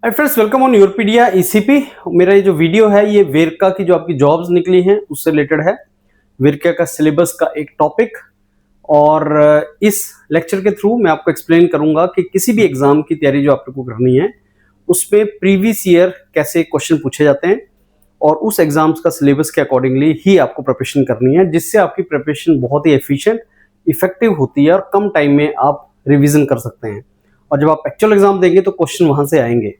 Hi friends, welcome on योरपीडिया ईसीपी। मेरा ये जो वीडियो है ये वेरका की जो आपकी जॉब्स निकली हैं उससे रिलेटेड है। वेरका का सिलेबस का एक टॉपिक, और इस लेक्चर के थ्रू मैं आपको एक्सप्लेन करूंगा कि किसी भी एग्जाम की तैयारी जो आपको करनी है उसमें प्रीवियस ईयर कैसे क्वेश्चन पूछे जाते हैं और उस एग्जाम्स का सिलेबस के अकॉर्डिंगली ही आपको प्रिपरेशन करनी है, जिससे आपकी प्रिपरेशन बहुत ही एफिशिएंट इफेक्टिव होती है और कम टाइम में आप रिविजन कर सकते हैं। और जब आप एक्चुअल एग्जाम देंगे तो क्वेश्चन वहां से आएंगे।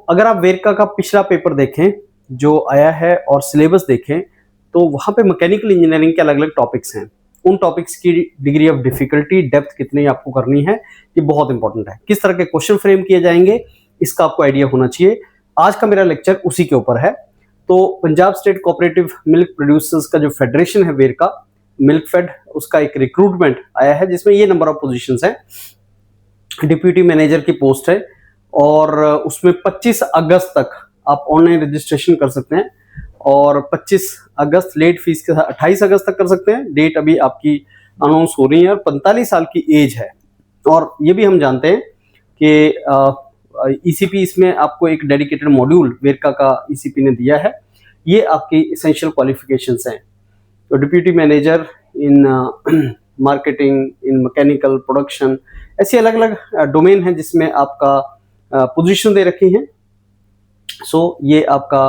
अगर आप वेरका का पिछला पेपर देखें जो आया है और सिलेबस देखें तो वहां पे मैकेनिकल इंजीनियरिंग के अलग अलग टॉपिक्स हैं। उन टॉपिक्स की डिग्री ऑफ डिफिकल्टी, डेप्थ कितनी आपको करनी है, ये बहुत इंपॉर्टेंट है। किस तरह के क्वेश्चन फ्रेम किए जाएंगे इसका आपको आइडिया होना चाहिए। आज का मेरा लेक्चर उसी के ऊपर है। तो Punjab state cooperative milk producers का जो फेडरेशन है वेरका मिल्क फेड, उसका एक रिक्रूटमेंट आया है जिसमें ये नंबर ऑफ पोजीशंस हैं। डिप्यूटी मैनेजर की पोस्ट है और उसमें 25 अगस्त तक आप ऑनलाइन रजिस्ट्रेशन कर सकते हैं और 25 अगस्त लेट फीस के साथ 28 अगस्त तक कर सकते हैं। डेट अभी आपकी अनाउंस हो रही है और 45 साल की एज है। और ये भी हम जानते हैं कि ईसीपी इसमें आपको एक डेडिकेटेड मॉड्यूल वेरका का ईसीपी ने दिया है। ये आपकी इसेंशियल क्वालिफिकेशंस हैं। तो deputy manager in marketing, in mechanical production, ऐसे अलग अलग डोमेन है जिसमें आपका पोजीशन दे रखी हैं। ये आपका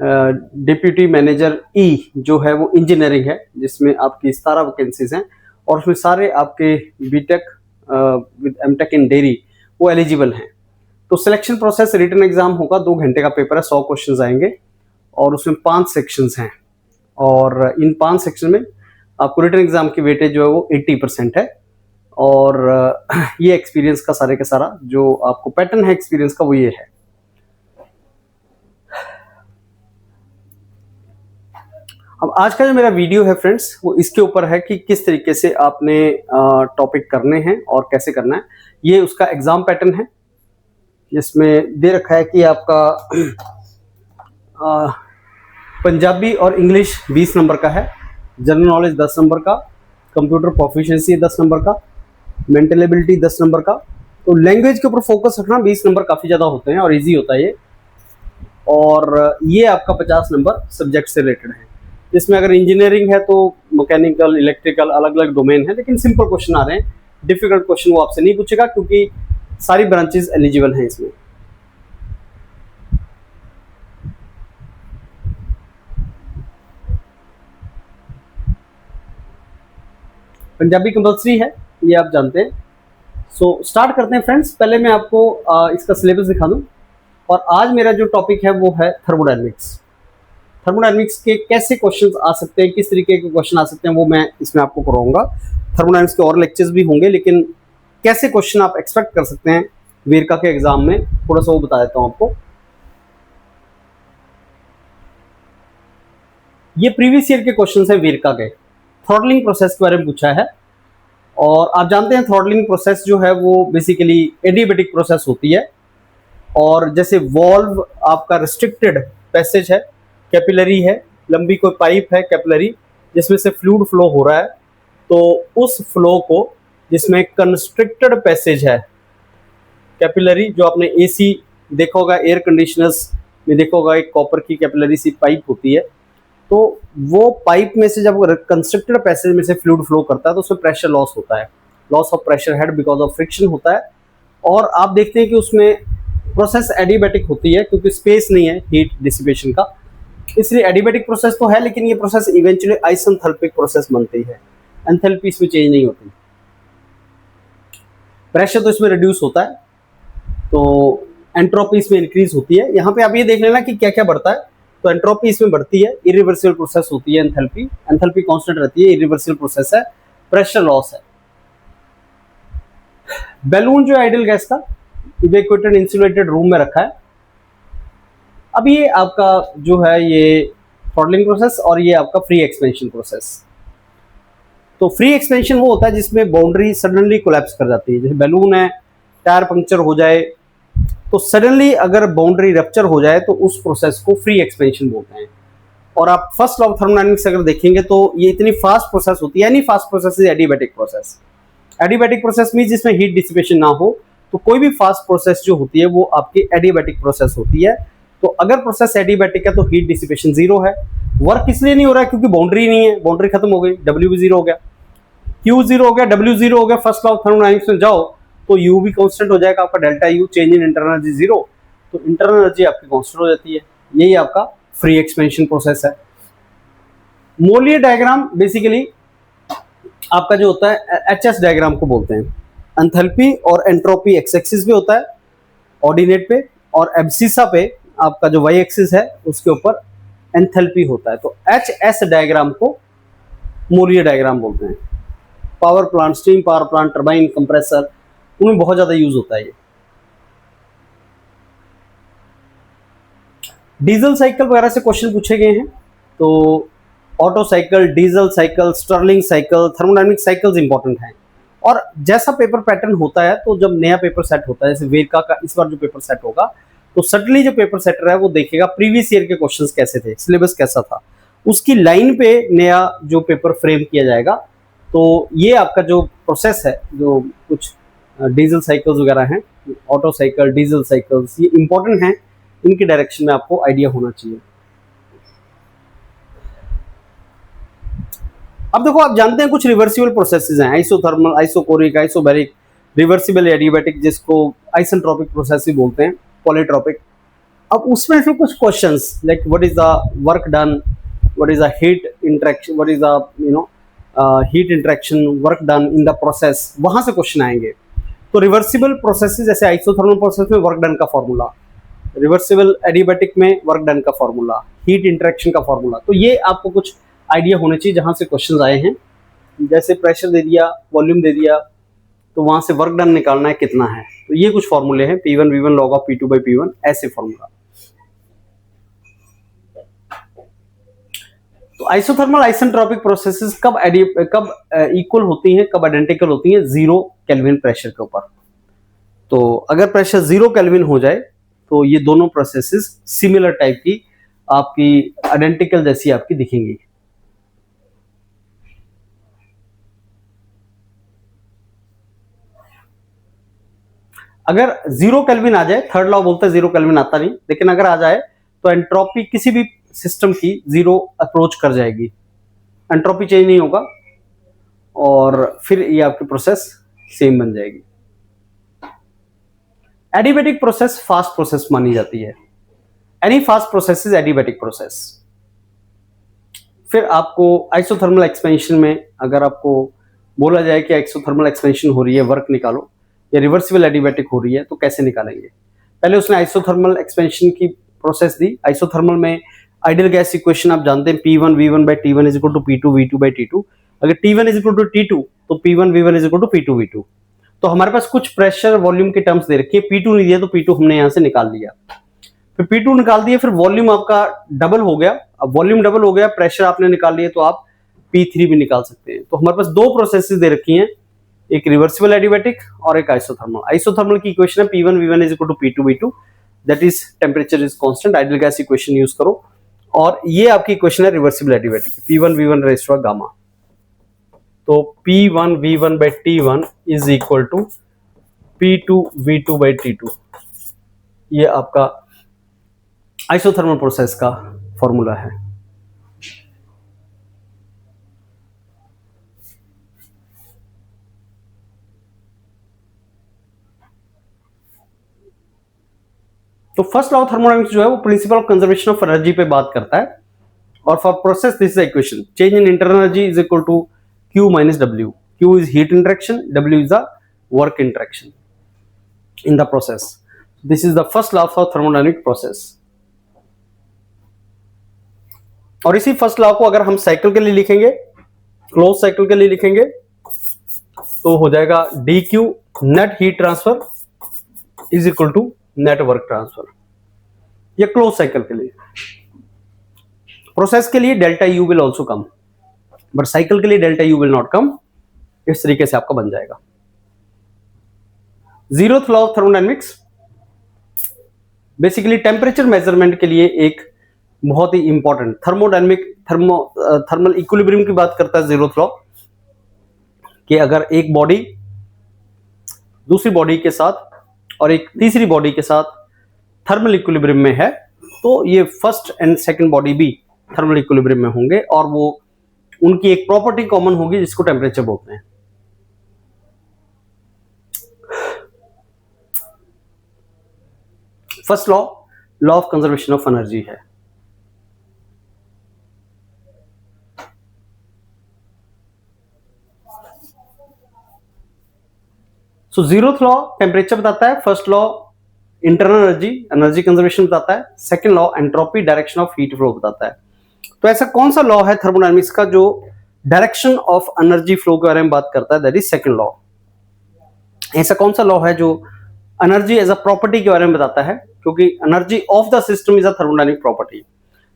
डिप्यूटी मैनेजर ई जो है वो इंजीनियरिंग है जिसमें आपकी 17 वैकेंसीज हैं और उसमें सारे आपके BTech with MTech in dairy वो एलिजिबल हैं। तो सिलेक्शन प्रोसेस, रिटन एग्जाम होगा, 2 घंटे का पेपर है, 100 क्वेश्चंस आएंगे और उसमें 5 सेक्शंस हैं और इन 5 सेक्शन में आपको रिटन एग्जाम की वेटेज जो है वो 80% है। और ये एक्सपीरियंस का सारे का सारा जो आपको पैटर्न है एक्सपीरियंस का वो ये है। अब आज का जो मेरा वीडियो है फ्रेंड्स वो इसके ऊपर है कि किस तरीके से आपने टॉपिक करने हैं और कैसे करना है। ये उसका एग्जाम पैटर्न है जिसमें दे रखा है कि आपका पंजाबी और इंग्लिश 20 नंबर का है, जनरल नॉलेज 10 नंबर का, कंप्यूटर प्रोफिशिएंसी 10 नंबर का, मेंटल एबिलिटी 10 नंबर का। तो लैंग्वेज के ऊपर फोकस रखना, 20 नंबर काफ़ी ज़्यादा होते हैं और इजी होता है ये। और ये आपका 50 नंबर सब्जेक्ट से रिलेटेड है। इसमें अगर इंजीनियरिंग है तो मैकेनिकल, इलेक्ट्रिकल, अलग अलग डोमेन है, लेकिन सिंपल क्वेश्चन आ रहे हैं। डिफिकल्ट क्वेश्चन वो आपसे नहीं पूछेगा क्योंकि सारी ब्रांचेज एलिजिबल हैं इसमें। पंजाबी कंपल्सरी है, ये आप जानते हैं। स्टार्ट करते हैं फ्रेंड्स। पहले मैं आपको इसका सिलेबस दिखा दूं। और आज मेरा जो टॉपिक है वो है थर्मोडायनेमिक्स। थर्मोडायनेमिक्स के कैसे क्वेश्चंस आ सकते हैं, किस तरीके के क्वेश्चन आ सकते हैं, वो मैं इसमें आपको कराऊंगा। थर्मोडायनेमिक्स के और लेक्चर्स भी होंगे, लेकिन कैसे क्वेश्चन आप एक्सपेक्ट कर सकते हैं वेरका के एग्जाम में, थोड़ा सा वो बता देता हूं आपको। ये प्रीवियस ईयर के क्वेश्चन है वेरका के। थ्रॉटलिंग प्रोसेस के बारे में पूछा है और आप जानते हैं थ्रॉटलिंग प्रोसेस जो है वो बेसिकली एडियाबैटिक प्रोसेस होती है। और जैसे वॉल्व आपका रिस्ट्रिक्टेड पैसेज है, कैपिलरी है, लंबी कोई पाइप है कैपिलरी जिसमें से फ्लूइड फ्लो हो रहा है, तो उस फ्लो को जिसमें कंस्ट्रिक्टेड पैसेज है कैपिलरी, जो आपने एसी देखा होगा, एयर कंडीशनर्स में देखा होगा, एक कॉपर की कैपिलरी सी पाइप होती है, तो वो पाइप में से जब कंस्ट्रक्टेड पैसेज में से फ्लूइड फ्लो करता है तो उसमें प्रेशर लॉस होता है, loss of pressure head because of friction होता है। और आप देखते हैं कि उसमें प्रोसेस एडियाबैटिक होती है क्योंकि स्पेस नहीं है हीट डिसिपेशन का, इसलिए एडियाबैटिक प्रोसेस तो है, लेकिन ये प्रोसेस इवेंचुअली आइसेंथैल्पिक प्रोसेस बनती है। एंथैल्पी इसमें चेंज नहीं होती, प्रेशर तो इसमें रिड्यूस होता है, तो एंट्रोपी इसमें इंक्रीज होती है। यहाँ पे आप ये देख लेना कि क्या क्या बढ़ता है। तो एंट्रोपी इसमें बढ़ती है, इरिवर्सिबल प्रोसेस होती है एंथैल्पी, एंथैल्पी कांस्टेंट रहती है, इरिवर्सिबल प्रोसेस है, प्रेशर लॉस है। बैलून जो आइडियल गैस का इवैक्यूएटेड इंसुलेटेड रूम में रखा है। अब ये आपका जो है ये थ्रॉटलिंग प्रोसेस और ये आपका फ्री एक्सपेंशन प्रोसेस। तो फ्री एक्सपेंशन वो होता है जिसमें बाउंड्री सडनली कोलैप्स कर जाती है। जैसे बैलून है, टायर पंक्चर हो जाए तो सडनली अगर बाउंड्री रप्चर हो जाए तो उस प्रोसेस को फ्री एक्सपेंशन बोलते हैं। और आप फर्स्ट लॉ ऑफ थर्मोडायनेमिक्स अगर देखेंगे तो ये इतनी फास्ट प्रोसेस होती है, यानी fast process is adiabatic process. Adiabatic process means जिसमें हीट डिसिपेशन ना हो, तो कोई भी फास्ट प्रोसेस जो होती है वो आपकी एडियाबैटिक प्रोसेस होती है। तो अगर प्रोसेस एडियाबैटिक है तो हीट डिसिपेशन जीरो है। वर्क इसलिए नहीं हो रहा है क्योंकि बाउंड्री नहीं है, बाउंड्री खत्म हो गई, डब्ल्यू भी जीरो हो गया, क्यू जीरो हो गया, डब्ल्यू जीरो हो गया। फर्स्ट लॉ ऑफ थर्मोडायनामिक्स में जाओ तो यू भी कांस्टेंट हो जाएगा आपका, delta U change in internal energy zero, तो इंटरनल एनर्जी आपकी कांस्टेंट हो जाती है। यही आपका फ्री एक्सपेंशन प्रोसेस है। मोलियर डायग्राम बेसिकली आपका जो होता है एचएस डायग्राम को बोलते हैं। एंथैल्पी और एंट्रोपी एक्स एक्सिस पे होता है ऑर्डिनेट पे, और एब्सिसा पे आपका जो वाई एक्सिस है उसके ऊपर एंथैल्पी होता है। तो एच एस डायग्राम को मोलियर डायग्राम बोलते हैं। Power plant, steam power plant, turbine, compressor, उनमें बहुत ज्यादा यूज होता है ये। डीजल साइकिल वगैरह से क्वेश्चन पूछे गए हैं, तो Otto cycle, diesel cycle, Stirling cycle, thermodynamic cycles important हैं। और जैसा पेपर पैटर्न होता है, तो जब नया पेपर सेट होता है, जैसे वेरका का इस बार जो पेपर सेट होगा, तो सडनली जो पेपर सेटर है वो देखेगा प्रीवियस ईयर के क्वेश्चंस कैसे थे, सिलेबस कैसा था, उसकी लाइन पे नया जो पेपर फ्रेम किया जाएगा। तो ये आपका जो प्रोसेस है, जो कुछ डीजल साइकिल्स वगैरह हैं, ऑटो साइकिल, डीजल साइकिल्स, ये इंपॉर्टेंट हैं, इनके डायरेक्शन में आपको आइडिया होना चाहिए। अब देखो, आप जानते हैं कुछ रिवर्सिबल प्रोसेसेस हैं, isothermal, isochoric, isobaric, reversible adiabatic, जिसको आइसेंट्रोपिक प्रोसेस भी बोलते हैं, पॉलीट्रोपिक। अब उसमें से कुछ questions like what is the work done, what is the heat interaction, what is the heat interaction, work done in the process, वहां से क्वेश्चन आएंगे। तो रिवर्सिबल प्रोसेसेस जैसे आइसोथर्मल प्रोसेस में वर्क डन का फॉर्मूला, रिवर्सिबल एडियाबैटिक में work done का formula, heat interaction का फॉर्मूला, तो ये आपको कुछ आइडिया होने चाहिए जहां से क्वेश्चंस आए हैं। जैसे प्रेशर दे दिया, वॉल्यूम दे दिया, तो वहां से वर्क डन निकालना है कितना है, तो ये कुछ फॉर्मूले हैं, P1 V1 log of P2 by P1, ऐसे फॉर्मूला। तो आइसोथर्मल आइसेंट्रोपिक प्रोसेसेस कब इक्वल होती हैं, कब आइडेंटिकल होती हैं? 0 केल्विन प्रेशर के ऊपर। तो अगर प्रेशर 0 केल्विन हो जाए तो ये दोनों प्रोसेसेस सिमिलर टाइप की आपकी आइडेंटिकल जैसी आपकी दिखेंगी। अगर 0 केल्विन आ जाए, थर्ड लॉ बोलता है 0 केल्विन आता नहीं, लेकिन अगर आ जाए तो एंट्रोपी किसी भी सिस्टम की 0 अप्रोच कर जाएगी, एंट्रोपी चेंज नहीं होगा, और फिर ये आपकी प्रोसेस सेम बन जाएगी। एडियाबैटिक प्रोसेस फास्ट प्रोसेस मानी जाती है। Any fast process is adiabatic process. फिर आपको आइसोथर्मल एक्सपेंशन में अगर आपको बोला जाए कि आइसोथर्मल एक्सपेंशन हो रही है, वर्क निकालो, या रिवर्सिबल एडियाबैटिक हो रही है, तो कैसे निकालेंगे? पहले उसने आइसोथर्मल एक्सपेंशन की प्रोसेस दी। आइसोथर्मल में आइडियल गैस इक्वेशन आप जानते हैं, P1 V1 by T1 is equal to P2 V2 by T2। अगर T1 is equal to T2 तो P1 V1 is equal to P2 V2। तो हमारे पास कुछ प्रेशर वॉल्यूम के टर्म्स दे रखी है, P2 नहीं दिया तो P2 हमने यहां से निकाल लिया, फिर P2 निकाल दिया, फिर वॉल्यूम आपका डबल हो गया। अब वॉल्यूम डबल हो गया, प्रेशर आपने निकाल लिया, तो आप P3 भी निकाल सकते हैं। तो हमारे पास दो प्रोसेसेस दे रखी हैं, एक रिवर्सिबल एडियाबैटिक और एक आइसोथर्मल। आइसोथर्मल की इक्वेशन है P1 V1 is equal to P2 V2, that is temperature is constant, ideal gas equation use करो। और ये आपकी इक्वेशन है reversible adiabatic, P1 V1 raise to gamma. तो P1 V1 by T1 is equal to P2 V2 by T2, ये आपका isothermal process का formula है। तो फर्स्ट लॉ ऑफ थर्मोडायनामिक्स जो है वो principle of conservation of energy पे बात करता है, और for process this is equation, change in internal energy is equal to Q minus W। Q is heat interaction, W is the work interaction in the process. This is the first law of thermodynamic process। और इसी first law को अगर हम cycle के लिए लिखेंगे, close cycle के लिए लिखेंगे, तो हो जाएगा dq net heat transfer is equal to net work transfer. ये क्लोज साइकिल के लिए। प्रोसेस के लिए delta U will also come, but cycle के लिए delta U will not come. इस तरीके से आपका बन जाएगा। Zeroth law of thermodynamics basically temperature measurement के लिए एक बहुत ही इंपॉर्टेंट थर्मल इक्विलिब्रियम की बात करता है जीरोथ लॉ, कि अगर एक बॉडी दूसरी बॉडी के साथ और एक तीसरी बॉडी के साथ थर्मल इक्विलिब्रियम में है, तो ये फर्स्ट एंड सेकंड बॉडी भी थर्मल इक्विलिब्रियम में होंगे और वो उनकी एक प्रॉपर्टी कॉमन होगी जिसको टेम्परेचर बोलते हैं। First law of conservation of energy है। सो जीरोथ लॉ टेम्परेचर बताता है, first law internal energy conservation बताता है, second law entropy direction of heat flow बताता है। तो ऐसा कौन सा लॉ है थर्मोडायनेमिक्स का जो डायरेक्शन ऑफ एनर्जी फ्लो के बारे में बात करता है? That is second law. ऐसा कौन सा लॉ है जो एनर्जी एज अ प्रॉपर्टी के बारे में बताता है? क्योंकि energy of the system is a thermodynamic property.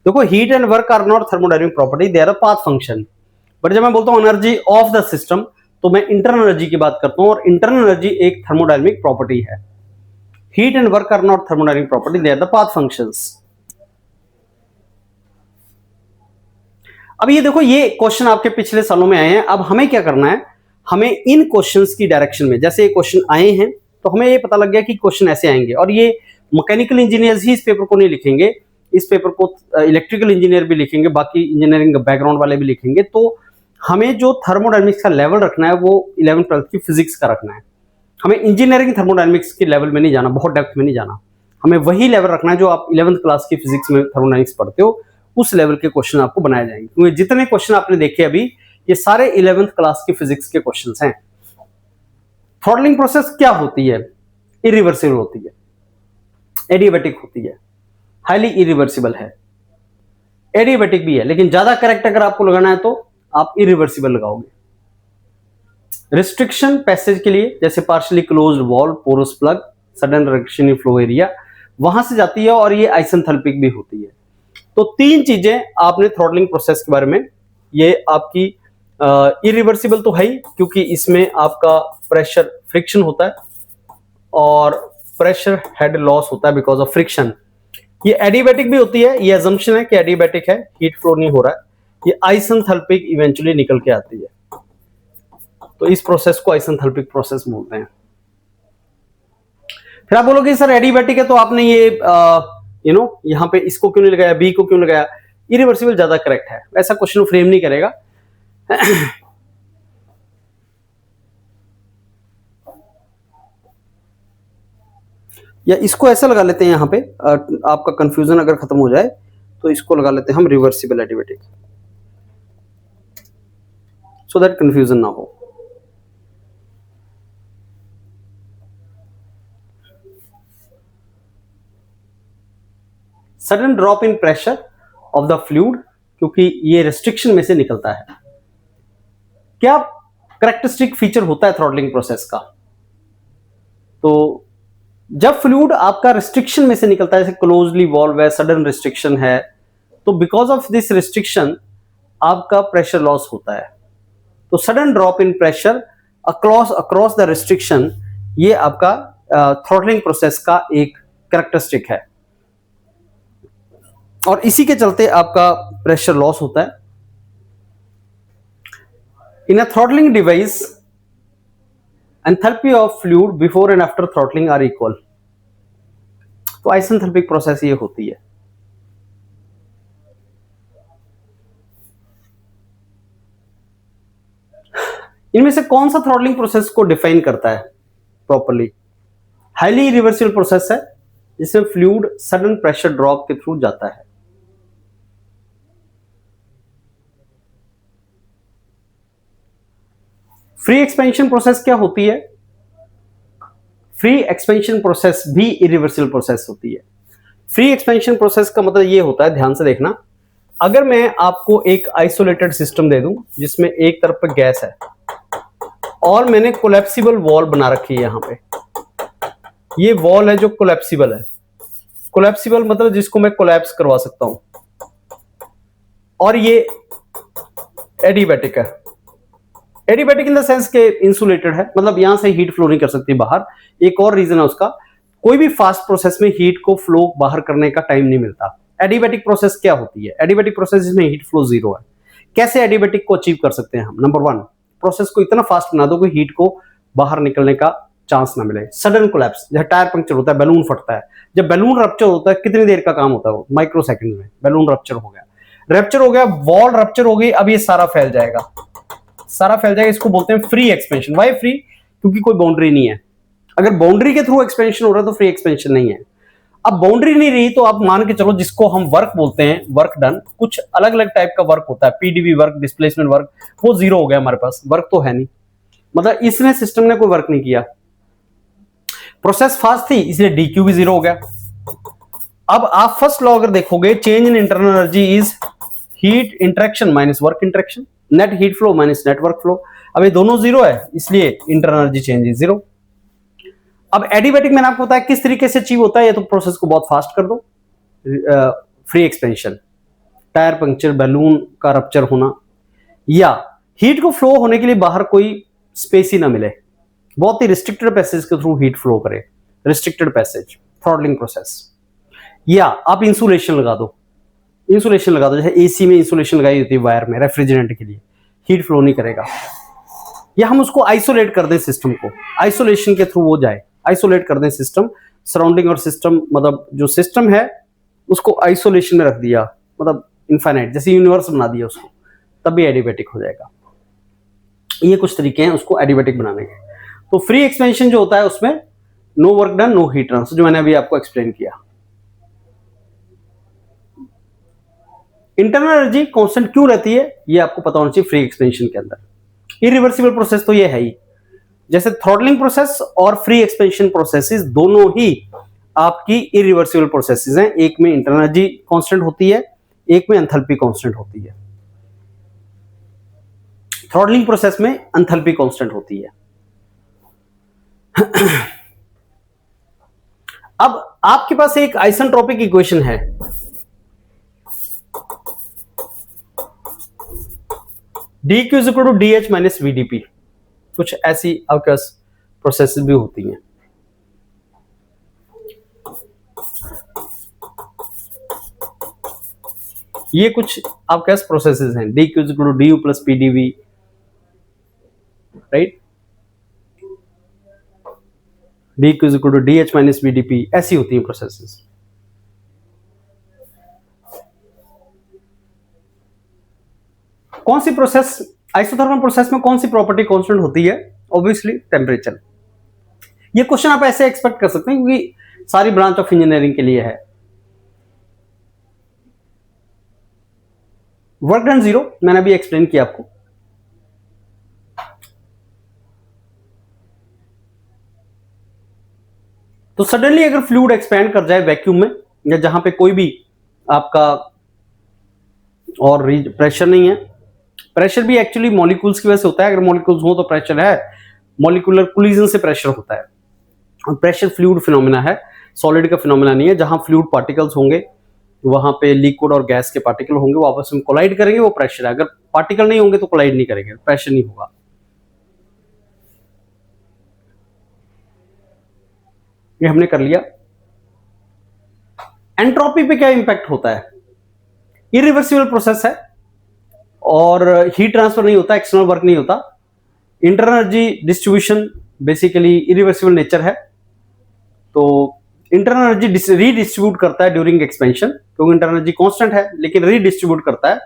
देखो, heat and work are not thermodynamic property, they are a path function. But जब मैं बोलता हूं एनर्जी ऑफ द सिस्टम तो मैं इंटरनल एनर्जी की बात करता हूं, और इंटरनल एनर्जी एक थर्मोडायनेमिक प्रॉपर्टी है। Heat and work are not thermodynamic property, they are the path functions. अब ये देखो, ये क्वेश्चन आपके पिछले सालों में आए हैं। अब हमें क्या करना है, हमें इन क्वेश्चंस की डायरेक्शन में, जैसे ये क्वेश्चन आए हैं तो हमें ये पता लग गया कि क्वेश्चन ऐसे आएंगे, और ये मैकेनिकल इंजीनियर्स ही इस पेपर को नहीं लिखेंगे, इस पेपर को इलेक्ट्रिकल इंजीनियर भी लिखेंगे, बाकी इंजीनियरिंग बैकग्राउंड वाले भी लिखेंगे। तो हमें जो थर्मोडायनेमिक्स का लेवल रखना है वो 11th 12th की फिजिक्स का रखना है। हमें इंजीनियरिंग थर्मोडायनेमिक्स के लेवल में नहीं जाना, बहुत डेप्थ में नहीं जाना। हमें वही लेवल रखना है जो आप 11th क्लास की फिजिक्स में थर्मोडायनेमिक्स पढ़ते हो, उस लेवल के क्वेश्चन आपको बनाए जाएंगे। क्योंकि जितने क्वेश्चन आपने देखे अभी, ये सारे 11th क्लास की फिजिक्स के क्वेश्चंस हैं। थ्रॉटलिंग प्रोसेस क्या होती है? इरिवर्सिबल होती है, एडियाबैटिक होती है, हाईली इरिवर्सिबल है। एडियाबैटिक भी है, लेकिन ज्यादा करेक्ट अगर आपको लगाना है तो आप इरिवर्सिबल लगाओगे। रिस्ट्रिक्शन पैसेज के लिए, जैसे partially closed valve, porous plug, sudden reduction in flow area, वहां से जाती है, और ये आइसेंथैल्पिक भी होती है। तो तीन चीजें आपने थ्रॉटलिंग प्रोसेस के बारे में, ये आपकी इरिवर्सिबल तो है ही, क्योंकि इसमें आपका प्रेशर फ्रिक्शन होता है और प्रेशर हेड लॉस होता है बिकॉज ऑफ फ्रिक्शन। ये एडियाबैटिक भी होती है, ये अजम्पशन है कि एडियाबैटिक है, हीट फ्लो नहीं हो रहा है। ये आइसेंथैल्पिक इवेंचुअली निकल के आती है, तो इस प्रोसेस को आइसेंथैल्पिक प्रोसेस बोलते हैं। फिर आप बोलोगे सर एडियाबैटिक है तो आपने ये यहां पे इसको क्यों नहीं लगाया, बी को क्यों लगाया? इरिवर्सिबल ज्यादा करेक्ट है, ऐसा क्वेश्चन फ्रेम नहीं करेगा। या इसको ऐसा लगा लेते हैं, यहां पे आपका कंफ्यूजन अगर खत्म हो जाए तो इसको लगा लेते हैं हम reversible adiabatic, so that confusion ना हो। Sudden drop in pressure of the fluid, क्योंकि ये रेस्ट्रिक्शन में से निकलता है। क्या कैरेक्टरिस्टिक फीचर होता है थ्रॉटलिंग प्रोसेस का? तो जब फ्लूइड आपका रिस्ट्रिक्शन में से निकलता है, जैसे क्लोजली वॉल्व है, सडन रिस्ट्रिक्शन है, तो बिकॉज ऑफ दिस रिस्ट्रिक्शन आपका प्रेशर लॉस होता है। तो sudden drop in pressure across the restriction, ये आपका थ्रॉटलिंग प्रोसेस का एक कैरेक्टरिस्टिक है, और इसी के चलते आपका प्रेशर लॉस होता है। In a throttling device, enthalpy of fluid before and after throttling are equal. तो आइसेंथैल्पिक प्रोसेस ये होती है। इनमें से कौन सा थ्रॉटलिंग प्रोसेस को डिफाइन करता है प्रॉपर्ली? हाईली रिवर्सिबल प्रोसेस है, जिसमें फ्लूइड सडन प्रेशर ड्रॉप के थ्रू जाता है। फ्री एक्सपेंशन प्रोसेस क्या होती है? फ्री एक्सपेंशन प्रोसेस भी इरिवर्सिबल प्रोसेस होती है। फ्री एक्सपेंशन प्रोसेस का मतलब ये होता है, ध्यान से देखना, अगर मैं आपको एक आइसोलेटेड सिस्टम दे दूं जिसमें एक तरफ पे गैस है और मैंने कोलैप्सिबल वॉल बना रखी है, यहां पे ये वॉल है जो कोलैप्सिबल है। कोलैप्सिबल मतलब जिसको मैं कोलैप्स करवा सकता हूं, और ये एडियाबैटिक है। एडियाबैटिक इन द सेंस के इंसुलेटेड है, मतलब यहां से हीट फ्लो नहीं कर सकती बाहर। एक और रीजन है उसका, कोई भी फास्ट प्रोसेस में हीट को फ्लो बाहर करने का टाइम नहीं मिलता। एडियाबैटिक प्रोसेस क्या होती है? एडियाबैटिक प्रोसेस जिसमें हीट फ्लो जीरो है। कैसे एडियाबैटिक को अचीव कर सकते हैं हम? नंबर वन, प्रोसेस को इतना फास्ट बना दो कि हीट को बाहर निकलने का चांस ना मिले। सडन कोलैप्स, जब टायर पंक्चर होता है, बैलून फटता है, जब बैलून रप्चर होता है कितनी देर का काम होता है वो, माइक्रो सेकंड में बैलून रप्चर हो गया, वॉल रप्चर हो गई, अब ये सारा फैल जाएगा, इसको बोलते हैं फ्री एक्सपेंशन। Y free? क्योंकि कोई बाउंड्री नहीं है। अगर बाउंड्री के थ्रू एक्सपेंशन हो रहा है तो फ्री एक्सपेंशन नहीं है। अब बाउंड्री नहीं रही तो आप मान के चलो, जिसको हम वर्क बोलते हैं, वर्क डन, कुछ अलग अलग टाइप का वर्क होता है, पीडीवी वर्क, डिस्प्लेसमेंट वर्क, वो जीरो हो गया, हमारे पास वर्क तो है नहीं, मतलब इसने सिस्टम ने कोई वर्क नहीं किया। प्रोसेस फास्ट थी इसलिए डीक्यू भी जीरो हो गया। अब आप फर्स्ट लॉ अगर देखोगे, change in internal energy is heat interaction minus work interaction, net heat flow minus net work flow. अब ये दोनों जीरो है इसलिए internal energy change is zero. अब एडिबैटिक मैंने आपको बताया किस तरीके से अचीव होता है, ये तो प्रोसेस को बहुत फास्ट कर दो, free expansion, tyre puncture, balloon का रप्चर होना, या हीट को फ्लो होने के लिए बाहर कोई स्पेस ही ना मिले, बहुत ही रिस्ट्रिक्टेड पैसेज के थ्रू हीट फ्लो करे, रिस्ट्रिक्टेड पैसेज, थ्रॉटलिंग प्रोसेस। या आप इंसुलेशन लगा दो, जैसे एसी में इंसुलेशन लगाई होती है वायर में रेफ्रिजरेंट के लिए, हीट फ्लो नहीं करेगा। या हम उसको आइसोलेट कर दें, सिस्टम को आइसोलेशन के थ्रू वो जाए, आइसोलेट कर दें सिस्टम, सराउंडिंग और सिस्टम, मतलब जो सिस्टम है उसको आइसोलेशन में रख दिया, मतलब इनफाइनाइट, जैसे यूनिवर्स बना दिया उसको, तब भी एडिबैटिक हो जाएगा। ये कुछ तरीके हैं उसको एडिबैटिक बनाने के। तो फ्री एक्सपेंशन जो होता है उसमें no work done, no heat transfer, जो मैंने अभी आपको एक्सप्लेन किया। इंटरनल एनर्जी कांस्टेंट क्यों रहती है ये आपको पता होना चाहिए फ्री एक्सपेंशन के अंदर। इरिवर्सिबल प्रोसेस तो ये है ही, जैसे थ्रॉटलिंग प्रोसेस और फ्री एक्सपेंशन प्रोसेसेस दोनों ही आपकी इरिवर्सिबल प्रोसेसेस हैं। एक में इंटरनल एनर्जी कांस्टेंट होती है, एक में एंथैल्पी कांस्टेंट होती है। थ्रॉटलिंग प्रोसेस में एंथैल्पी कांस्टेंट होती है। अब आपके पास एक आइसेंट्रोपिक इक्वेशन है, dq is equal to dh minus vdp, कुछ ऐसी आपके पास प्रोसेसेस भी होती हैं। ये कुछ आपके पास प्रोसेसेस हैं, dq is equal to du plus pdv, right, dq is equal to dh minus vdp, ऐसी होती हैं प्रोसेसेस। कौन सी प्रोसेस, आइसोथर्मल प्रोसेस में कौन सी प्रॉपर्टी कांस्टेंट होती है? Obviously temperature. ये क्वेश्चन आप ऐसे एक्सपेक्ट कर सकते हैं क्योंकि सारी ब्रांच ऑफ इंजीनियरिंग के लिए है। वर्क डन जीरो, मैंने अभी एक्सप्लेन किया आपको। तो सडनली अगर फ्लूइड एक्सपैंड कर जाए वैक्यूम में, या जहां पे कोई भी आपका और प्रेशर नहीं है, प्रेशर भी एक्चुअली मॉलिक्यूल्स की वजह से होता है, अगर मॉलिक्यूल्स हो तो प्रेशर है, मॉलिक्यूलर कोलिजन से प्रेशर होता है, और प्रेशर फ्लूइड फिनोमेना है, सॉलिड का फिनोमेना नहीं है। जहां फ्लूइड पार्टिकल्स होंगे वहां पे लिक्विड और गैस के पार्टिकल होंगे, वो आपस में कोलाइड करेंगे, वो प्रेशर है। अगर पार्टिकल नहीं होंगे तो कोलाइड नहीं करेंगे, प्रेशर नहीं होगा। ये हमने कर लिया। एंट्रोपी पे क्या इंपैक्ट होता है? इरिवर्सिबल प्रोसेस है और हीट ट्रांसफर नहीं होता, एक्सटर्नल वर्क नहीं होता। Internal energy distribution basically irreversible nature है, तो इंटरनल एनर्जी रीडिस्ट्रीब्यूट करता है ड्यूरिंग एक्सपेंशन, क्योंकि इंटरनल एनर्जी कांस्टेंट है लेकिन रीडिस्ट्रीब्यूट करता है।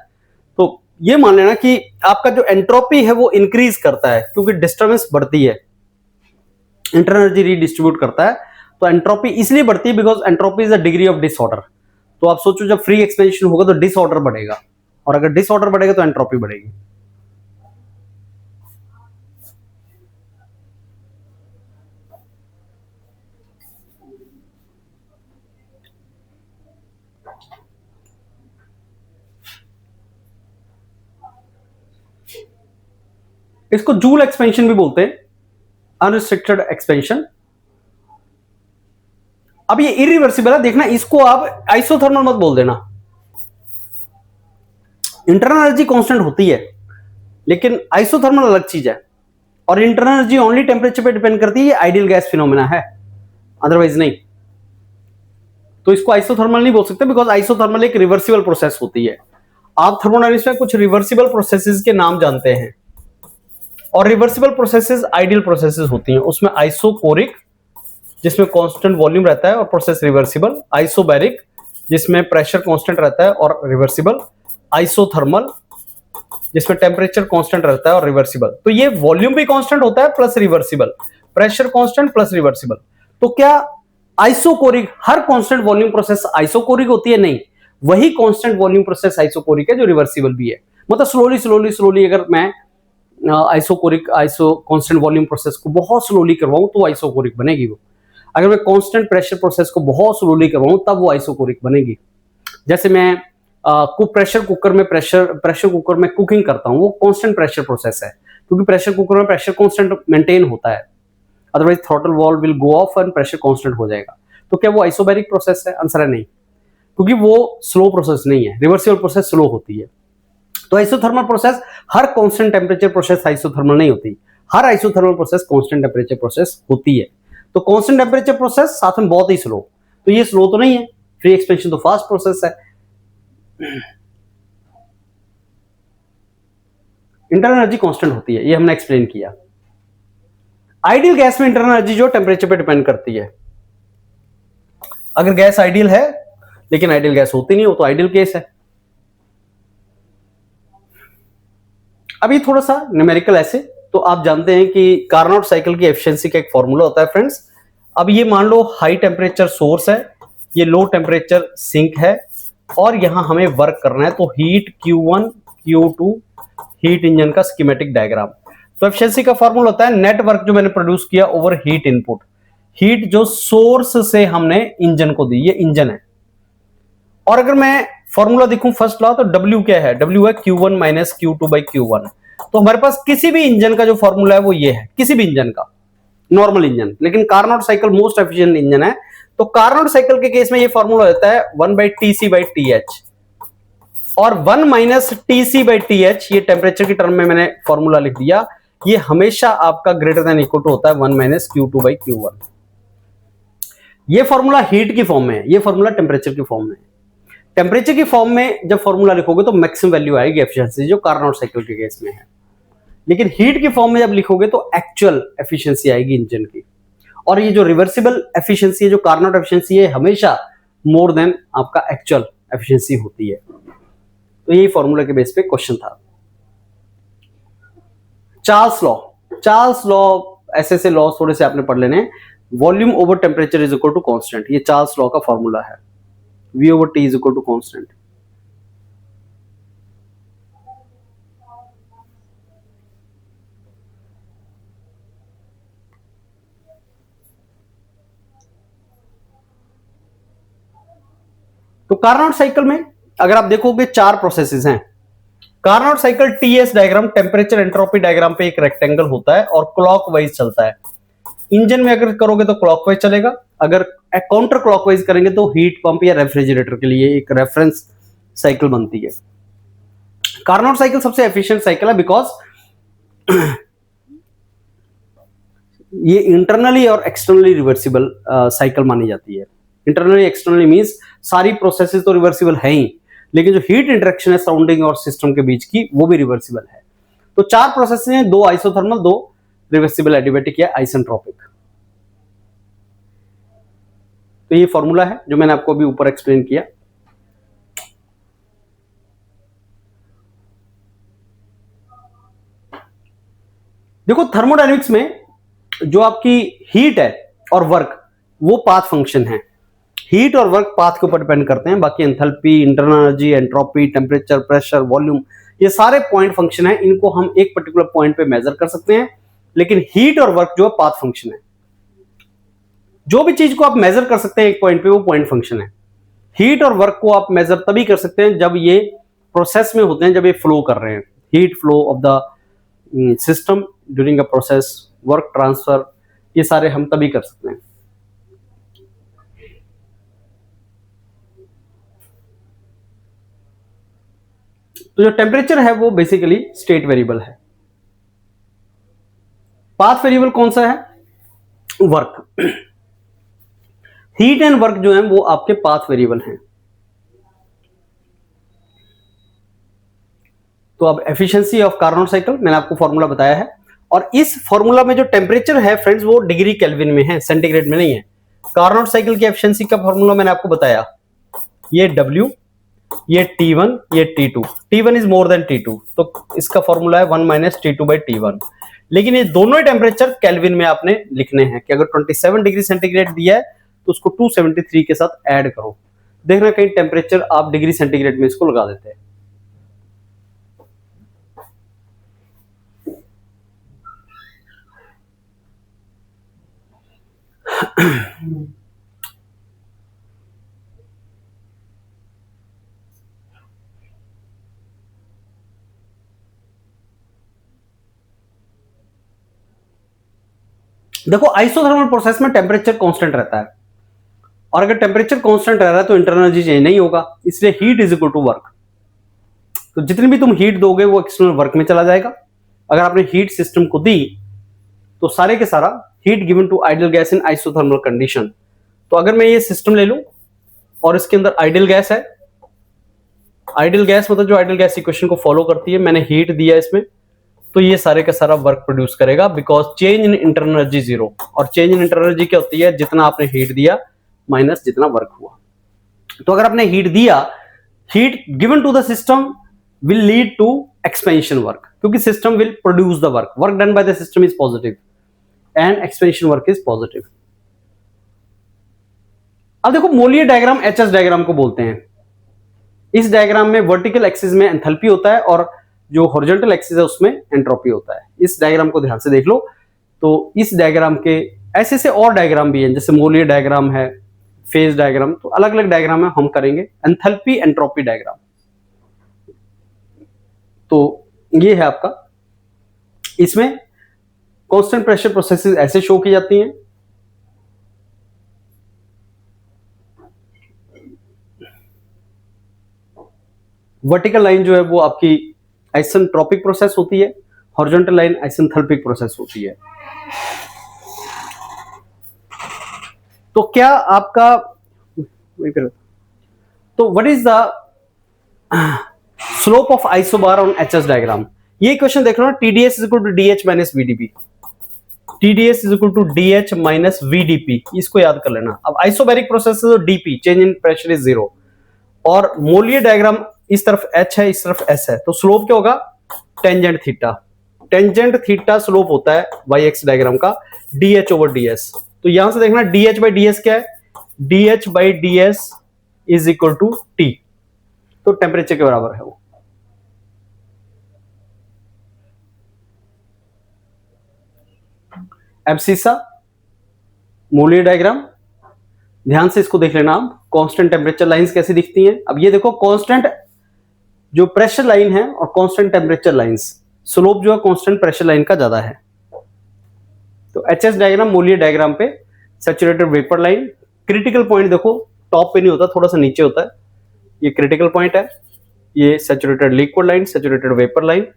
तो ये मान लेना कि आपका जो एंट्रोपी है वो इंक्रीज करता है क्योंकि डिस्टर्बेंस बढ़ती है, इंटरनल एनर्जी रीडिस्ट्रीब्यूट करता है। तो एंट्रोपी इसलिए बढ़ती है because entropy is a degree of disorder. तो आप सोचो जब फ्री एक्सपेंशन होगा तो डिसऑर्डर बढ़ेगा, और अगर डिसऑर्डर बढ़ेगा तो एंट्रोपी बढ़ेगी। इसको जूल एक्सपेंशन भी बोलते हैं, अनरिस्ट्रिक्टेड एक्सपेंशन। अब ये इरिवर्सिबल है, देखना इसको आप आइसोथर्मल मत बोल देना। इंटरनल एनर्जी कांस्टेंट होती है लेकिन आइसोथर्मल अलग चीज है, और इंटरनल एनर्जी ओनली टेम्परेचर पे डिपेंड करती है, ये आइडियल गैस फिनोमेना है, अदरवाइज नहीं। तो इसको आइसोथर्मल नहीं बोल सकते बिकॉज आइसोथर्मल एक रिवर्सिबल प्रोसेस होती है। आप थर्मोडायनेमिक्स में कुछ रिवर्सिबल प्रोसेसेस के नाम जानते हैं, और रिवर्सिबल प्रोसेसेस आइडियल प्रोसेसेस होती हैं, उसमें आइसोकोरिक जिसमें कांस्टेंट वॉल्यूम रहता है और प्रोसेस रिवर्सिबल, आइसोबैरिक जिसमें प्रेशर कांस्टेंट रहता है और रिवर्सिबल, आइसोथर्मल जिसमें टेम्परेचर कांस्टेंट रहता है और रिवर्सिबल। तो ये वॉल्यूम भी कांस्टेंट होता है plus reversible, pressure constant plus reversible. तो क्या आइसोकोरिक हर कांस्टेंट वॉल्यूम प्रोसेस आइसोकोरिक होती है? नहीं, वही कांस्टेंट वॉल्यूम प्रोसेस आइसोकोरिक है जो रिवर्सिबल भी है। मतलब स्लोली स्लोली स्लोली अगर मैं आइसोकोरिक कांस्टेंट वॉल्यूम प्रोसेस को बहुत स्लोली करवाऊं तो आइसोकोरिक बनेगी वो। अगर मैं कांस्टेंट प्रेशर प्रोसेस को बहुत स्लोली करवाऊं तब वो आइसोकोरिक बनेगी। जैसे मैं प्रेशर कुकर में कुकिंग करता हूं, वो कांस्टेंट प्रेशर प्रोसेस है क्योंकि प्रेशर कुकर में प्रेशर कांस्टेंट मेंटेन होता है, otherwise throttle valve will go of and pressure constant हो जाएगा। तो क्या वो आइसोबैरिक प्रोसेस है? आंसर है नहीं, क्योंकि वो स्लो प्रोसेस नहीं है, रिवर्सिबल प्रोसेस स्लो होती है। तो आइसोथर्मल प्रोसेस हर कांस्टेंट टेम्परेचर प्रोसेस आइसोथर्मल नहीं होती, हर isothermal process constant temperature process होती है। तो कांस्टेंट टेम्परेचर प्रोसेस साथ में बहुत ही स्लो, तो ये स्लो तो नहीं है, फ्री एक्सपेंशन तो फास्ट प्रोसेस है। इंटरनल एनर्जी कांस्टेंट होती है, ये हमने एक्सप्लेन किया। आइडियल गैस में इंटरनल एनर्जी जो टेम्परेचर पे डिपेंड करती है। अगर गैस आइडियल है लेकिन आइडियल गैस होती नहीं हो तो आइडियल केस है। अभी थोड़ा सा न्यूमेरिकल ऐसे, तो आप जानते हैं कि कार्नोट साइकिल की एफिशिएंसी का एक फॉर्मूला होता है फ्रेंड्स। अब ये मान लो हाई टेम्परेचर सोर्स है, ये लो टेम्परेचर सिंक है और यहां हमें वर्क करना है, तो heat Q1 Q2 heat engine का स्कीमेटिक डायग्राम। तो एफिशिएंसी का फॉर्मूला होता है नेट वर्क जो मैंने प्रोड्यूस किया ओवर हीट इनपुट, हीट जो सोर्स से हमने इंजन को दी, ये इंजन है। और अगर मैं फॉर्मूला देखूं फर्स्ट लॉ, तो W क्या है? W है Q1 minus Q2 by Q1। तो हमारे पास किसी भी इंजन का जो फॉर्मूला है वो ये है, किसी भी इंजन का, नॉर्मल इंजन, लेकिन Carnot cycle most efficient engine है। तो कार्नोट साइकिल के केस में ये फॉर्मूला होता है 1 बाई TC बाई TH, और 1 माइनस TC बाई TH, ये टेम्परेचर की टर्म में मैंने फॉर्मूला लिख दिया, ये हमेशा आपका ग्रेटर देन इक्वल टू होता है 1 माइनस Q2 बाई Q1। ये फॉर्मूला हीट की फॉर्म में है, ये फॉर्मूला टेम्परेचर की फॉर्म में है। टेम्परेचर की फॉर्म में जब फॉर्मूला लिखोगे तो मैक्सिमम वैल्यू आएगी एफिशिएंसी, जो कार्नोट साइकिल के केस में है। लेकिन हीट की फॉर्म में जब लिखोगे तो एक्चुअल एफिशिएंसी आएगी इंजन की। और ये जो रिवर्सिबल एफिशिएंसी है, जो कार्नोट एफिशिएंसी है, हमेशा मोर देन आपका एक्चुअल एफिशिएंसी होती है। तो यही फॉर्मूला के बेस पे क्वेश्चन था। चार्ल्स लॉ ऐसे लॉ थोड़े से आपने पढ़ लेने। Volume over temperature is equal to constant, ये चार्ल्स लॉ का फॉर्मूला है। V over T is equal to constant। तो कार्नोट साइकिल में अगर आप देखोगे 4 प्रोसेसेस हैं। Carnot cycle TS diagram, temperature entropy diagram पे एक रेक्टेंगल होता है और क्लॉकवाइज चलता है। इंजन में अगर करोगे तो क्लॉकवाइज चलेगा, अगर काउंटर क्लॉकवाइज करेंगे तो हीट पंप या रेफ्रिजरेटर के लिए एक रेफरेंस साइकिल बनती है। कार्नोट साइकिल सबसे एफिशिएंट साइकिल है बिकॉज ये इंटरनली और एक्सटर्नली रिवर्सिबल साइकिल मानी जाती है। इंटरनली एक्सटर्नली मींस सारी प्रोसेसेस तो रिवर्सिबल है ही, लेकिन जो हीट इंटरेक्शन है सराउंडिंग और सिस्टम के बीच की, वो भी रिवर्सिबल है। तो 4 प्रोसेस हैं, 2 आइसोथर्मल, 2 रिवर्सिबल एडियाबैटिक या आइसेंट्रोपिक। तो ये फॉर्मूला है जो मैंने आपको अभी ऊपर एक्सप्लेन किया। देखो थर्मोडायनेमिक्स में जो आपकी हीट है और वर्क, वो पाथ फंक्शन है। हीट और वर्क पाथ के ऊपर डिपेंड करते हैं, बाकी enthalpy, internal energy, entropy, temperature, pressure, volume, ये सारे पॉइंट फंक्शन है। इनको हम एक पर्टिकुलर पॉइंट पे मेजर कर सकते हैं, लेकिन हीट और वर्क जो है पाथ फंक्शन है। जो भी चीज को आप मेजर कर सकते हैं एक पॉइंट पे, वो पॉइंट फंक्शन है। हीट और वर्क को आप मेजर तभी कर सकते हैं जब ये प्रोसेस में होते हैं, जब ये फ्लो कर रहे हैं। Heat flow of the system during a process, work transfer, ये सारे हम तभी कर सकते हैं। तो जो टेम्परेचर है वो बेसिकली स्टेट वेरिएबल है। पाथ वेरिएबल कौन सा है? वर्क। हीट एंड वर्क जो है वो आपके पाथ वेरिएबल हैं। तो अब एफिशिएंसी ऑफ कार्नोट साइकिल मैंने आपको फॉर्मूला बताया है, और इस फॉर्मूला में जो टेम्परेचर है फ्रेंड्स वो डिग्री केल्विन में है, सेंटीग्रेड में नहीं है। कार्नोट साइकिल की एफिशिएंसी का फॉर्मूला मैंने आपको बताया, ये W, ये T1, ये T2, T1 is more than T2, तो इसका फॉर्मूला है 1 माइनस T2 बाई T1। लेकिन ये दोनों ही टेम्परेचर केल्विन में आपने लिखने हैं कि अगर 27 डिग्री सेंटीग्रेड दिया है तो उसको 273 के साथ ऐड करो। देखना कहीं टेम्परेचर आप डिग्री सेंटीग्रेड में इसको लगा देते हैं। देखो आइसोथर्मल प्रोसेस में टेम्परेचर कांस्टेंट रहता है, और अगर टेम्परेचर कांस्टेंट रह रहा है तो इंटरनल एनर्जी चेंज नहीं होगा, इसलिए heat is equal to work. तो जितनी भी तुम हीट दोगे वो एक्सटर्नल वर्क में चला जाएगा। अगर आपने हीट सिस्टम को दी तो सारे के सारा heat given to ideal gas in isothermal condition. तो अगर मैं ये सिस्टम ले लूं और इसके अंदर आइडियल गैस है, आइडियल गैस मतलब जो आइडियल गैस इक्वेशन को फॉलो करती है, मैंने हीट दिया इसमें, तो ये सारे का सारा वर्क प्रोड्यूस करेगा, because change in internal energy zero. और चेंज इन इंटरनल एनर्जी क्या होती है, जितना आपने हीट दिया माइनस जितना वर्क हुआ। तो अगर आपने हीट दिया, heat given to the system will lead to expansion work, क्योंकि system will produce the work, work done by the system is positive and expansion work is positive. अब देखो मोलियर डायग्राम एचएस डायग्राम को बोलते हैं। इस diagram में vertical axis में enthalpy होता है और जो हॉरिजॉन्टल एक्सिस है उसमें एंट्रोपी होता है। इस डायग्राम को ध्यान से देख लो। तो इस डायग्राम के ऐसे से और डायग्राम भी हैं, जैसे मोलियर डायग्राम है, फेज डायग्राम, तो अलग अलग डायग्राम है, हम करेंगे एंथैल्पी एंट्रोपी डायग्राम। तो ये है आपका, इसमें कांस्टेंट प्रेशर प्रोसेसेस ऐसे शो की जाती हैं। वर्टिकल लाइन जो है वो आपकी आइसेंट्रोपिक प्रोसेस होती है, हॉरिजॉन्टल लाइन आइसेंथैल्पिक प्रोसेस होती है। तो क्या आपका, तो what is the slope of isobar on HS diagram? ये क्वेश्चन देख रहे हो, TDS is equal to DH minus VDP। TDS is equal to DH minus VDP, इसको याद कर लेना। अब आइसोबैरिक प्रोसेस है तो DP, change in pressure is zero, और मोलियर डायग्राम इस तरफ H है, इस तरफ S है, तो स्लोप क्या होगा, tangent theta. Tangent theta slope होता है YX डायग्राम का DH ओवर DS। तो यहां से देखना DH बाई DS क्या है, DH by DS is equal to T, तो टेम्परेचर के बराबर है वो। एब्सिसा मोलियर डायग्राम, ध्यान से इसको देख लेना आप। कांस्टेंट टेम्परेचर लाइंस कैसी दिखती हैं? अब ये देखो, कांस्टेंट जो प्रेशर लाइन है और कांस्टेंट टेम्परेचर लाइंस, स्लोप जो है कांस्टेंट प्रेशर लाइन का ज्यादा है। तो एचएस डायग्राम मोलियर डायग्राम पे saturated vapour line, critical point देखो टॉप पे नहीं होता, थोड़ा सा नीचे होता है, ये क्रिटिकल पॉइंट है। ये saturated liquid line, saturated vapour line.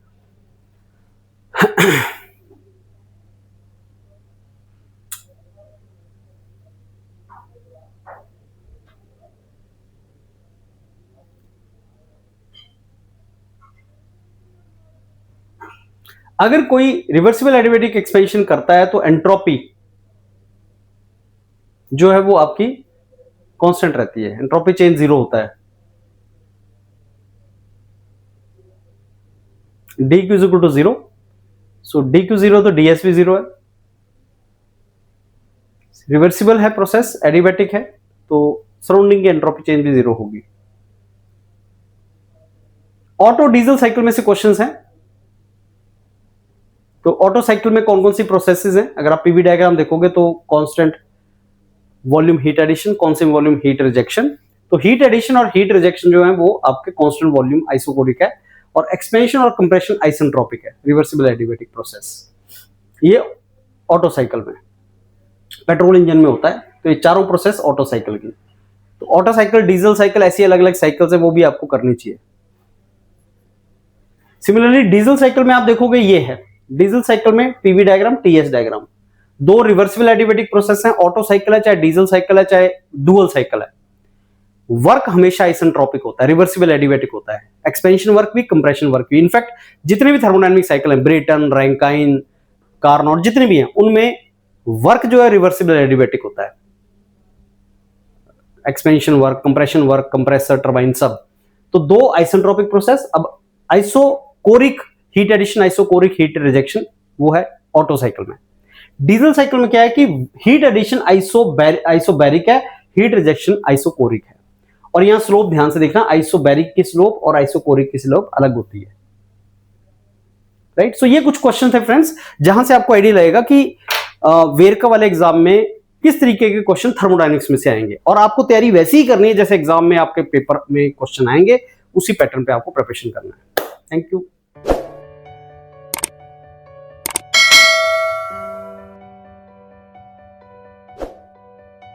अगर कोई रिवर्सिबल एडियाबैटिक एक्सपेंशन करता है तो एंट्रोपी जो है वो आपकी कांस्टेंट रहती है, एंट्रोपी चेंज जीरो होता है। DQ is equal to zero, so DQ zero तो DS भी जीरो है। रिवर्सिबल है प्रोसेस, एडियाबैटिक है, तो सराउंडिंग की एंट्रोपी चेंज भी जीरो होगी। ऑटो डीजल साइकिल में से क्वेश्चंस हैं। तो ऑटो साइकिल में कौन कौन सी प्रोसेसेस हैं? अगर आप पीवी डायग्राम देखोगे तो constant volume heat addition, constant volume heat rejection. तो हीट एडिशन और हीट रिजेक्शन जो है वो आपके कांस्टेंट वॉल्यूम आइसोकोरिक है, और एक्सपेंशन और कंप्रेशन आइसेंट्रोपिक है, रिवर्सिबल एडियाबैटिक प्रोसेस। ये ऑटो साइकिल में, पेट्रोल इंजन में होता है। तो ये चारों प्रोसेस ऑटो साइकिल की। तो ऑटो साइकिल, डीजल साइकिल, ऐसी अलग अलग साइकिल्स है, वो भी आपको करनी चाहिए। सिमिलरली डीजल साइकिल में आप देखोगे ये है, डीजल साइकिल में पीवी डायग्राम, टीएस डायग्राम, दो रिवर्सिबल एडियाबैटिक प्रोसेस हैं। ऑटो साइकिल है, चाहे डीजल साइकिल है, चाहे डुअल साइकिल है, वर्क हमेशा आइसेंट्रोपिक होता है, रिवर्सिबल एडियाबैटिक होता है। एक्सपेंशन वर्क भी, कंप्रेशन वर्क भी। इनफैक्ट जितने भी थर्मोडायनामिक साइकिल हैं, ब्रेटन, रैंकाइन, कार्नोट जितने भी हैं उनमें वर्क जो है रिवर्सिबल एडियाबैटिक होता है, expansion work, compression work, compressor, turbine सब। तो दो आइसेंट्रोपिक प्रोसेस। अब isochoric heat addition, isochoric heat rejection, वो है ऑटो साइकिल में। डीजल साइकिल में क्या है कि हीट एडिशन आइसोबैरिक है, हीट रिजेक्शन आइसोकोरिक है। और यहां स्लोप ध्यान से देखना, आइसोबैरिक की स्लोप और आइसोकोरिक की स्लोप अलग होती है, राइट। सो ये कुछ क्वेश्चन थे फ्रेंड्स, जहां से आपको आइडिया लगेगा कि वेरका वाले एग्जाम में किस तरीके के क्वेश्चन थर्मोडायनेमिक्स में से आएंगे। और आपको तैयारी वैसी ही करनी है जैसे एग्जाम में आपके पेपर में क्वेश्चन आएंगे, उसी पैटर्न पे आपको प्रिपरेशन करना है। Thank you.